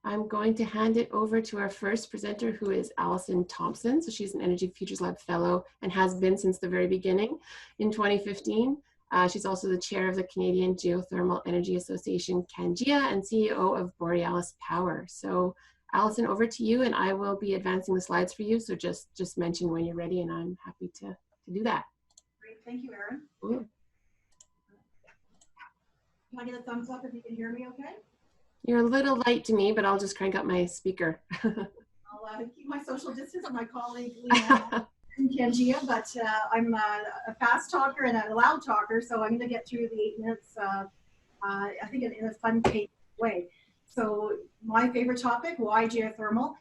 I'm going to hand it over to our first presenter, who is Alison Thompson. So she's an Energy Futures Lab Fellow and has been since the very beginning in 2015. She's also the chair of the Canadian Geothermal Energy Association, CanGEA, and CEO of Borealis Power. So Alison, over to you, and I will be advancing the slides for you. So just mention when you're ready, and I'm happy to do that. Great, thank you, Erin. Ooh. Can I get a thumbs up if you can hear me okay? You're a little light to me, but I'll just crank up my speaker. I'll keep my social distance with my colleague, Leanne, in CanGEA, but I'm a fast talker and a loud talker, so I'm going to get through the 8 minutes, I think in a fun-paced way. So my favorite topic, why geothermal?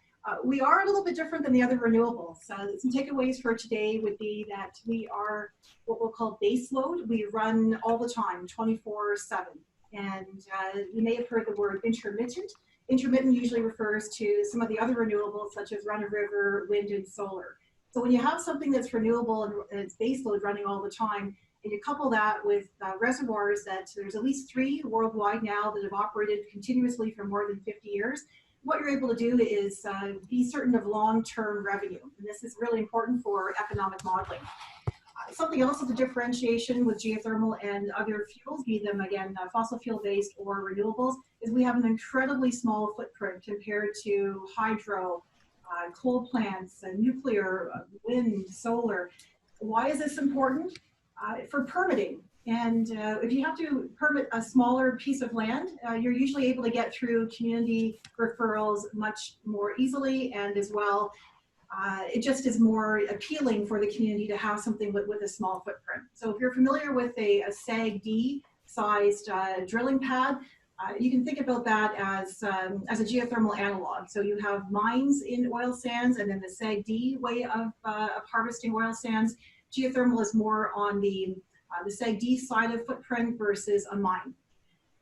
We are a little bit different than the other renewables. Some takeaways for today would be that we are what we'll call base load. We run all the time, 24/7. And you may have heard the word intermittent. Intermittent usually refers to some of the other renewables such as run-of-river, wind, and solar. So when you have something that's renewable and it's base load running all the time, and you couple that with reservoirs that there's at least 3 worldwide now that have operated continuously for more than 50 years, what you're able to do is be certain of long-term revenue. And this is really important for economic modeling. Something else with the differentiation with geothermal and other fuels, be them again fossil fuel-based or renewables, is we have an incredibly small footprint compared to hydro, coal plants, nuclear, wind, solar. Why is this important? For permitting. And if you have to permit a smaller piece of land, you're usually able to get through community referrals much more easily, and as well, it just is more appealing for the community to have something with a small footprint. So if you're familiar with a SAG-D sized drilling pad, you can think about that as a geothermal analog. So you have mines in oil sands and then the SAG-D way of harvesting oil sands. Geothermal is more on the SAG-D side of footprint versus a mine.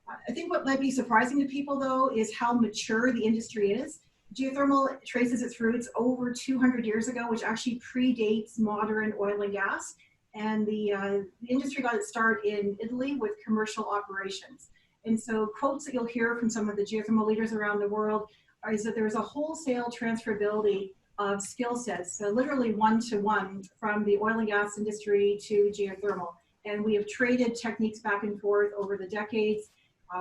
I think what might be surprising to people though is how mature the industry is. Geothermal traces its roots over 200 years ago, which actually predates modern oil and gas. And the industry got its start in Italy with commercial operations. And so quotes that you'll hear from some of the geothermal leaders around the world is that there's a wholesale transferability of skill sets, so literally one-to-one from the oil and gas industry to geothermal. And we have traded techniques back and forth over the decades.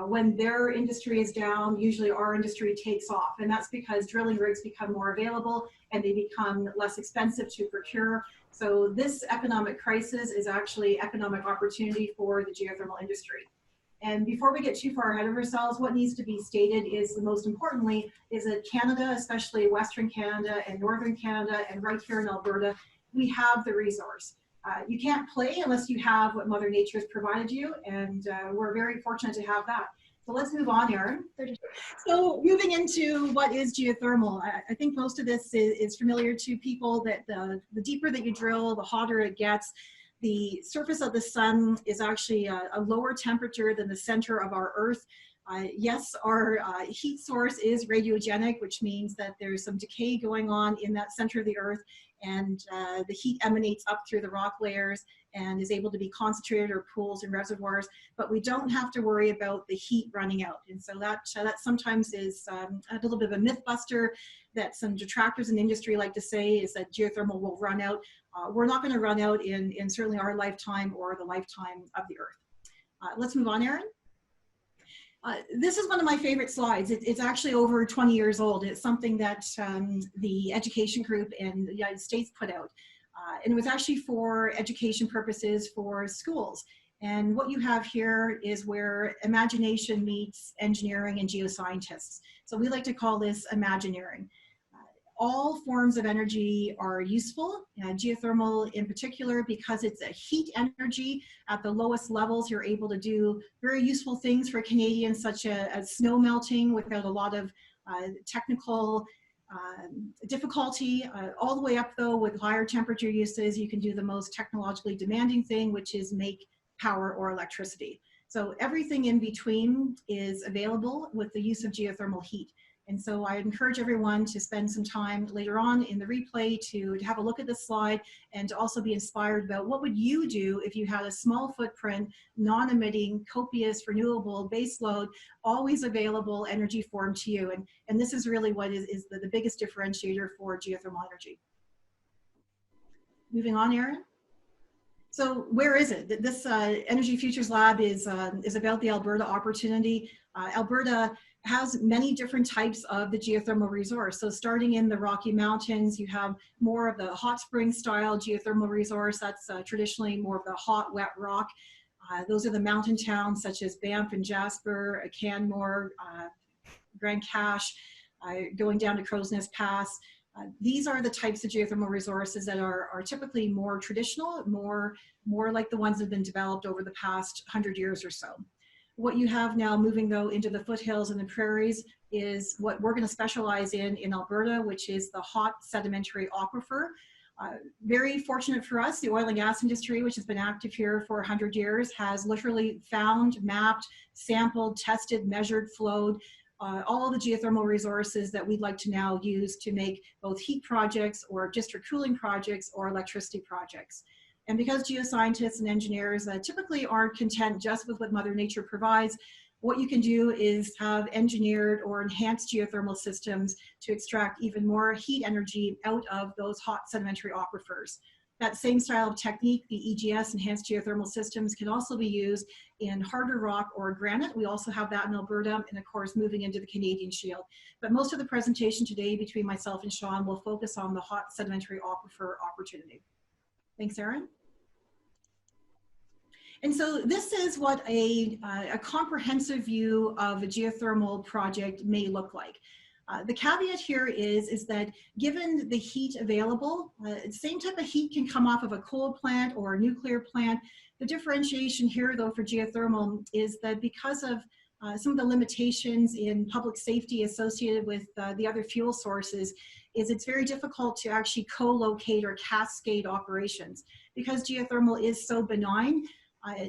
When their industry is down, usually our industry takes off. And that's because drilling rigs become more available and they become less expensive to procure. So this economic crisis is actually economic opportunity for the geothermal industry. And before we get too far ahead of ourselves, what needs to be stated is, most importantly, is that Canada, especially Western Canada and Northern Canada, and right here in Alberta, we have the resource. You can't play unless you have what Mother Nature has provided you, and we're very fortunate to have that. So let's move on, Erin. So moving into what is geothermal, I think most of this is familiar to people, that the deeper that you drill, the hotter it gets. The surface of the sun is actually a lower temperature than the center of our Earth. Yes, our heat source is radiogenic, which means that there's some decay going on in that center of the Earth, and the heat emanates up through the rock layers and is able to be concentrated or pools in reservoirs, but we don't have to worry about the heat running out. And so that sometimes is a little bit of a myth buster that some detractors in the industry like to say, is that geothermal will run out. We're not going to run out in certainly our lifetime or the lifetime of the Earth. Let's move on, Erin. This is one of my favorite slides. It's actually over 20 years old. It's something that the education group in the United States put out. And it was actually for education purposes for schools. And what you have here is where imagination meets engineering and geoscientists. So we like to call this Imagineering. All forms of energy are useful, geothermal in particular, because it's a heat energy. At the lowest levels, you're able to do very useful things for Canadians, such as snow melting without a lot of technical difficulty. All the way up, though, with higher temperature uses, you can do the most technologically demanding thing, which is make power or electricity. So everything in between is available with the use of geothermal heat. And so I encourage everyone to spend some time later on in the replay to have a look at this slide and to also be inspired about what would you do if you had a small footprint, non-emitting, copious, renewable, baseload, always available energy form to you. And this is really what is the biggest differentiator for geothermal energy. Moving on, Erin. So where is it? This Energy Futures Lab is about the Alberta Opportunity. Alberta has many different types of the geothermal resource. So starting in the Rocky Mountains, you have more of the hot spring style geothermal resource. That's traditionally more of the hot, wet rock. Those are the mountain towns such as Banff and Jasper, Canmore, Grand Cache, going down to Crow's Nest Pass. These are the types of geothermal resources that are typically more traditional, more like the ones that have been developed over the past 100 years or so. What you have now moving though into the foothills and the prairies is what we're going to specialize in Alberta, which is the hot sedimentary aquifer. Very fortunate for us, the oil and gas industry, which has been active here for 100 years, has literally found, mapped, sampled, tested, measured, flowed all the geothermal resources that we'd like to now use to make both heat projects or district cooling projects or electricity projects. And because geoscientists and engineers typically aren't content just with what Mother Nature provides, what you can do is have engineered or enhanced geothermal systems to extract even more heat energy out of those hot sedimentary aquifers. That same style of technique, the EGS, enhanced geothermal systems, can also be used in harder rock or granite. We also have that in Alberta, and of course moving into the Canadian Shield. But most of the presentation today between myself and Sean will focus on the hot sedimentary aquifer opportunity. Thanks, Erin. And so this is what a comprehensive view of a geothermal project may look like. The caveat here is that given the heat available, same type of heat can come off of a coal plant or a nuclear plant. The differentiation here though for geothermal is that because of some of the limitations in public safety associated with the other fuel sources, is it's very difficult to actually co-locate or cascade operations. Because geothermal is so benign,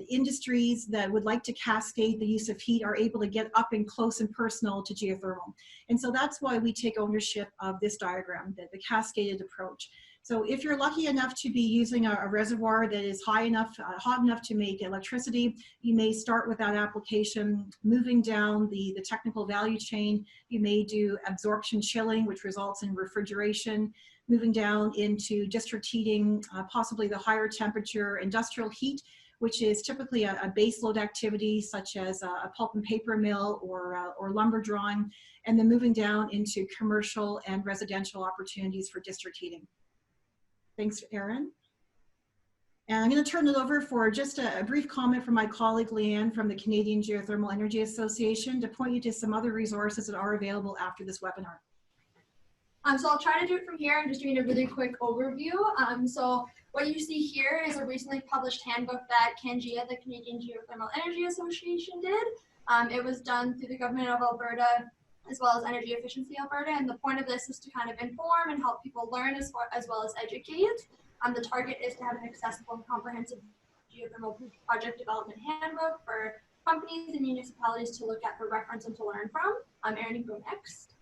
industries that would like to cascade the use of heat are able to get up and close and personal to geothermal. And so that's why we take ownership of this diagram, the cascaded approach. So if you're lucky enough to be using a reservoir that is high enough, hot enough to make electricity, you may start with that application. Moving down the technical value chain, you may do absorption chilling, which results in refrigeration. Moving down into district heating, possibly the higher temperature industrial heat, which is typically a baseload activity such as a pulp and paper mill or lumber drawing, and then moving down into commercial and residential opportunities for district heating. Thanks, Erin. And I'm going to turn it over for just a brief comment from my colleague Leanne from the Canadian Geothermal Energy Association to point you to some other resources that are available after this webinar. So I'll try to do it from here. I'm just doing a really quick overview. So what you see here is a recently published handbook that CanGEA, the Canadian Geothermal Energy Association, did. It was done through the government of Alberta as well as Energy Efficiency Alberta, and the point of this is to kind of inform and help people learn as well as educate. The target is to have an accessible and comprehensive geothermal project development handbook for companies and municipalities to look at for reference and to learn from. Erin, you go next.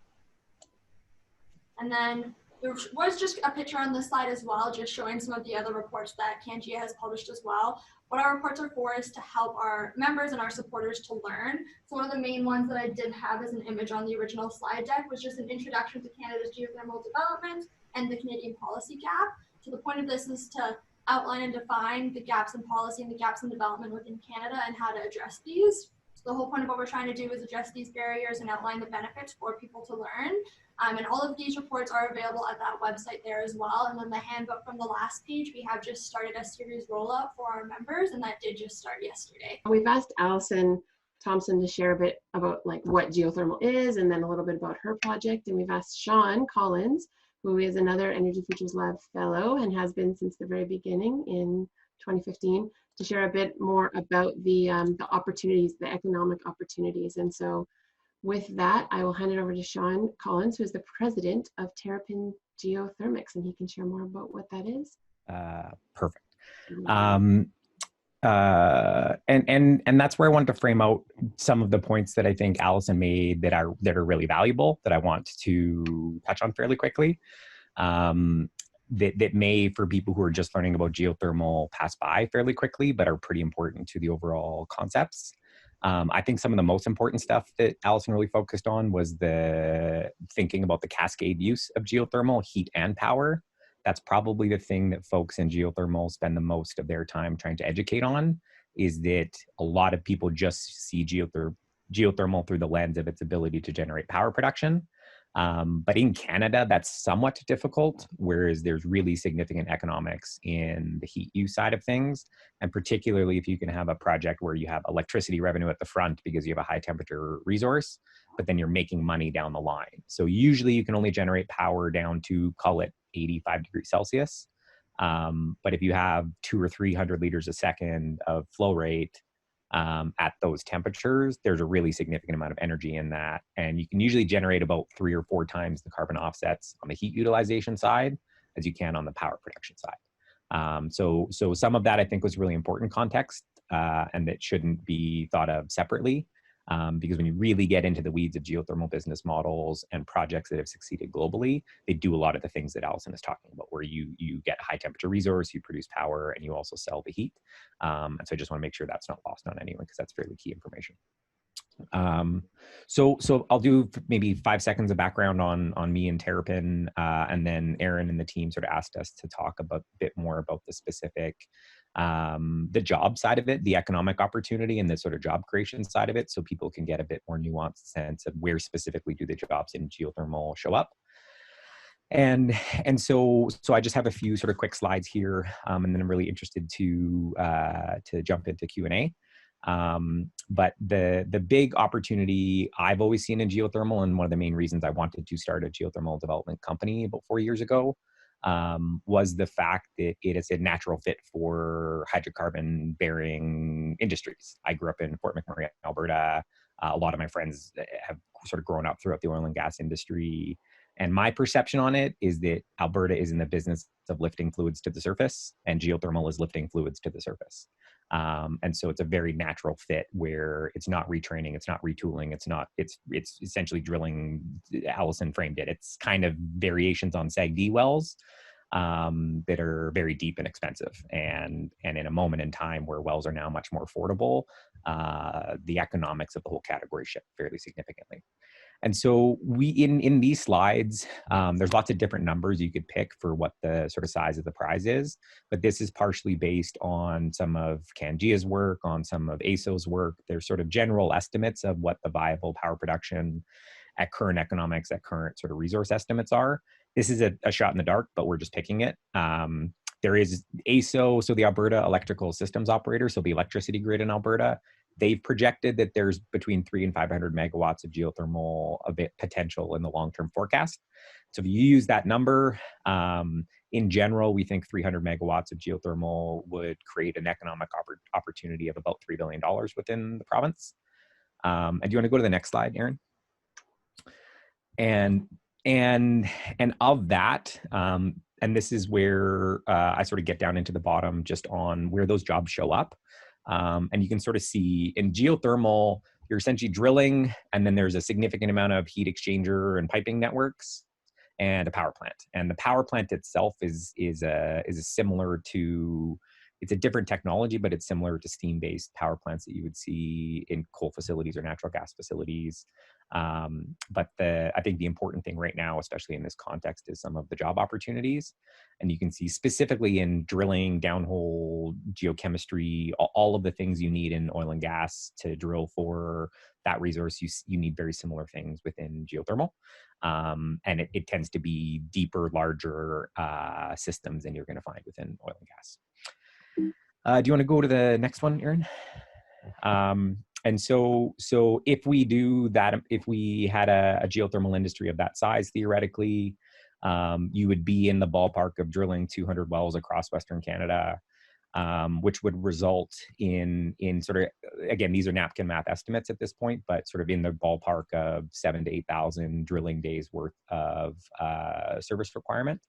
And then there was just a picture on this slide as well, just showing some of the other reports that CanGEA has published as well. What our reports are for is to help our members and our supporters to learn. So one of the main ones that I did have as an image on the original slide deck was just an introduction to Canada's geothermal development and the Canadian policy gap. So the point of this is to outline and define the gaps in policy and the gaps in development within Canada and how to address these. So the whole point of what we're trying to do is address these barriers and outline the benefits for people to learn. And all of these reports are available at that website there as well. And then the handbook from the last page, we have just started a series rollout for our members, and that did just start yesterday. We've asked Alison Thompson to share a bit about like what geothermal is and then a little bit about her project. And we've asked Sean Collins, who is another Energy Futures Lab fellow and has been since the very beginning in 2015, to share a bit more about the opportunities, the economic opportunities. And so with that, I will hand it over to Sean Collins, who is the president of Terrapin Geothermics, and he can share more about what that is. Perfect. and that's where I wanted to frame out some of the points that I think Alison made that are really valuable that I want to touch on fairly quickly. That may, for people who are just learning about geothermal, pass by fairly quickly, but are pretty important to the overall concepts. I think some of the most important stuff that Alison really focused on was the thinking about the cascade use of geothermal, heat and power. That's probably the thing that folks in geothermal spend the most of their time trying to educate on, is that a lot of people just see geothermal through the lens of its ability to generate power production. But in Canada, that's somewhat difficult, whereas there's really significant economics in the heat use side of things. And particularly if you can have a project where you have electricity revenue at the front because you have a high temperature resource, but then you're making money down the line. So usually you can only generate power down to, call it 85 degrees Celsius. But if you have 200 or 300 liters a second of flow rate, at those temperatures, there's a really significant amount of energy in that. And you can usually generate about 3 or 4 times the carbon offsets on the heat utilization side as you can on the power production side. So some of that I think was really important context, and that shouldn't be thought of separately. Because when you really get into the weeds of geothermal business models and projects that have succeeded globally, they do a lot of the things that Alison is talking about, where you get a high temperature resource, you produce power, and you also sell the heat. And so I just want to make sure that's not lost on anyone, because that's fairly key information. So I'll do maybe 5 seconds of background on me and Terrapin, and then Aaron and the team sort of asked us to talk a bit more about the specific, the job side of it, the economic opportunity, and the sort of job creation side of it, so people can get a bit more nuanced sense of where specifically do the jobs in geothermal show up. And so I just have a few sort of quick slides here, and then I'm really interested to jump into Q&A. But the big opportunity I've always seen in geothermal, and one of the main reasons I wanted to start a geothermal development company about 4 years ago, was the fact that it is a natural fit for hydrocarbon bearing industries. I grew up in Fort McMurray, Alberta. A lot of my friends have sort of grown up throughout the oil and gas industry. And my perception on it is that Alberta is in the business of lifting fluids to the surface, and geothermal is lifting fluids to the surface. And so it's a very natural fit where it's not retraining, it's not retooling, it's essentially drilling. Alison framed it. It's kind of variations on SAGD wells that are very deep and expensive. And in a moment in time where wells are now much more affordable, the economics of the whole category shift fairly significantly. And so in these slides, there's lots of different numbers you could pick for what the sort of size of the prize is, but this is partially based on some of Cangia's work, on some of ASO's work. There's sort of general estimates of what the viable power production at current economics, at current sort of resource estimates are. This is a shot in the dark, but we're just picking it. There is ASO, so the Alberta Electrical Systems Operator, so the electricity grid in Alberta. They've projected that there's between 300 and 500 megawatts of geothermal potential in the long-term forecast. So if you use that number, in general, we think 300 megawatts of geothermal would create an economic opportunity of about $3 billion within the province. And do you want to go to the next slide, Aaron? And of that, and this is where I sort of get down into the bottom just on where those jobs show up. And you can sort of see in geothermal, you're essentially drilling, and then there's a significant amount of heat exchanger and piping networks and a power plant. And the power plant itself is similar to, it's a different technology, but it's similar to steam-based power plants that you would see in coal facilities or natural gas facilities. But I think the important thing right now, especially in this context, is some of the job opportunities. And you can see specifically in drilling, downhole, geochemistry, all of the things you need in oil and gas to drill for that resource, you need very similar things within geothermal. And it tends to be deeper, larger systems than you're going to find within oil and gas. Do you want to go to the next one, Aaron? And so if we do that, if we had a geothermal industry of that size, theoretically, you would be in the ballpark of drilling 200 wells across Western Canada, which would result in sort of, again, these are napkin math estimates at this point, but sort of in the ballpark of 7,000 to 8,000 drilling days worth of service requirement.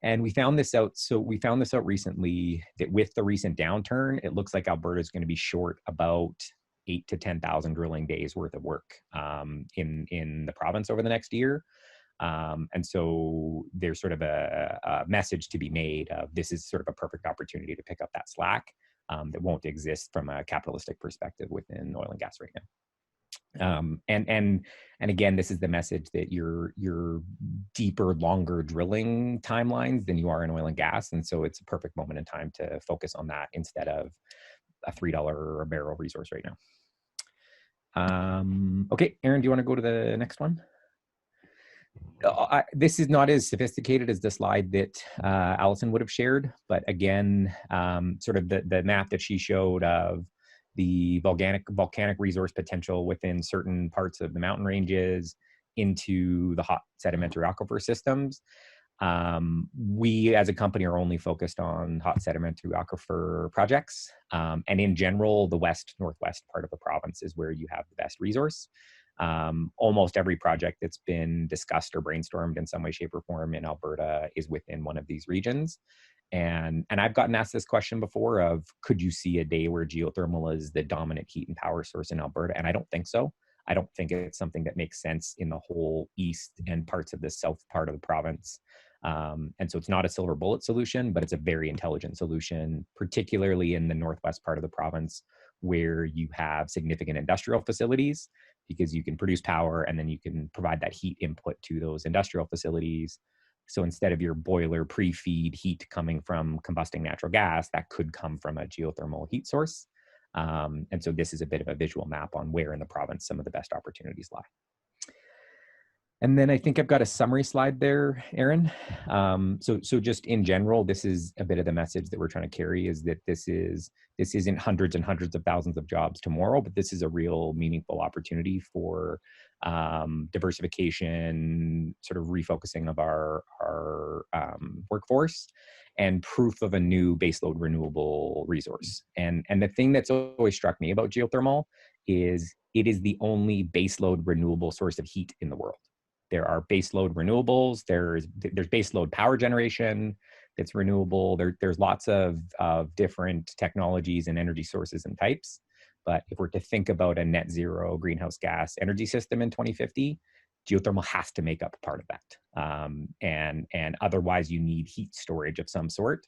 And we found this out. So we found this out recently that with the recent downturn, it looks like Alberta is going to be short about 8 to 10,000 drilling days worth of work in the province over the next year. And so there's sort of a message to be made of this is sort of a perfect opportunity to pick up that slack that won't exist from a capitalistic perspective within oil and gas right now. And again, this is the message that you're deeper, longer drilling timelines than you are in oil and gas, and so it's a perfect moment in time to focus on that instead of a $3 a barrel resource right now. Okay, Aaron, do you want to go to the next one? This is not as sophisticated as the slide that Alison would have shared, but again, sort of the map that she showed of the volcanic resource potential within certain parts of the mountain ranges into the hot sedimentary aquifer systems. We as a company are only focused on hot sedimentary aquifer projects. And in general, the northwest part of the province is where you have the best resource. Almost every project that's been discussed or brainstormed in some way, shape, or form in Alberta is within one of these regions. And I've gotten asked this question before of, could you see a day where geothermal is the dominant heat and power source in Alberta? And I don't think so. I don't think it's something that makes sense in the whole east and parts of the south part of the province. And so it's not a silver bullet solution, but it's a very intelligent solution, particularly in the northwest part of the province where you have significant industrial facilities, because you can produce power and then you can provide that heat input to those industrial facilities. So instead of your boiler pre-feed heat coming from combusting natural gas, that could come from a geothermal heat source. And so this is a bit of a visual map on where in the province some of the best opportunities lie. And then I think I've got a summary slide there, Aaron. So just in general, this is a bit of the message that we're trying to carry, is that this isn't hundreds and hundreds of thousands of jobs tomorrow, but this is a real meaningful opportunity for diversification, sort of refocusing of our workforce, and proof of a new baseload renewable resource. And the thing that's always struck me about geothermal is it is the only baseload renewable source of heat in the world. There are baseload renewables. There's baseload power generation that's renewable. There's lots of different technologies and energy sources and types. But if we're to think about a net zero greenhouse gas energy system in 2050, geothermal has to make up part of that. And otherwise you need heat storage of some sort.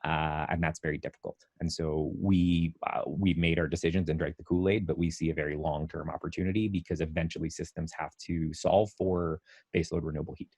And that's very difficult. And so we've made our decisions and drank the Kool-Aid, but we see a very long-term opportunity because eventually systems have to solve for baseload renewable heat.